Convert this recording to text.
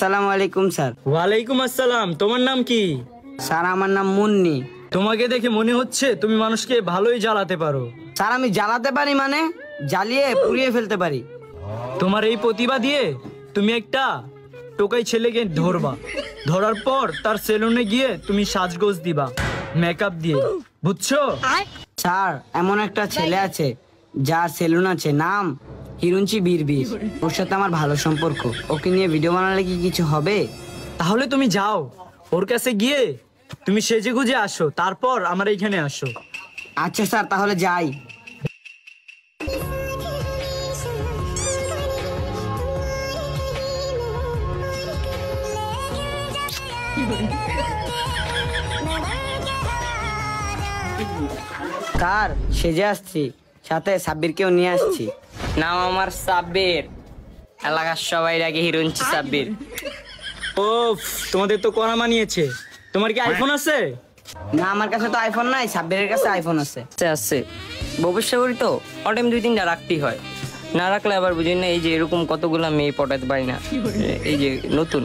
আসসালামু আলাইকুম স্যার। ওয়ালাইকুম আসসালাম। তোমার নাম কি? স্যার আমার নাম মুন্নি। তোমাকে দেখে মনে হচ্ছে তুমি মানুষকে ভালোই জ্বালাতে পারো। স্যার আমি জ্বালাতে পারি মানে জ্বালিয়ে পুড়িয়ে ফেলতে পারি। তোমার এই প্রতিভা দিয়ে তুমি একটা টোকাই ছেলেকে ধরবা, ধরার পর তার সেলুনে গিয়ে তুমি সাজগোজ দিবা মেকআপ দিয়ে, বুঝছো? স্যার এমন একটা ছেলে আছে যার সেলুন আছে, নাম হিরুঞ্চি বীরবীর। ওর সাথে আমার ভালো সম্পর্ক, ওকে নিয়ে ভিডিও বানালে কি কিছু হবে? তাহলে তুমি যাও ওর কাছে গিয়ে তুমি সেজে গুজে আসো, তারপর আমার এইখানে আসো। আচ্ছা স্যার তাহলে যাই। স্যার সেজে আসছি, সাথে সাব্বিরকেও নিয়ে আসছি। নাম আমার সাব্বির, এলাকার সবাই ডাকে হিরুঞ্চি সাব্বির। ওফ, তোমাদের তো কড়া মানিয়েছে। তোমার কি আইফোন আছে? না আমার কাছে তো আইফোন নাই, সাব্বিরের কাছে আইফোন আছে। আছে ভবিষ্যৎ করি তো অটাইম 2-3টা রাখতেই হয়, না রাখলে আবার বুঝি না এই যে এরকম কতগুলা মেয়ে পটাতে পারি না। এই যে নতুন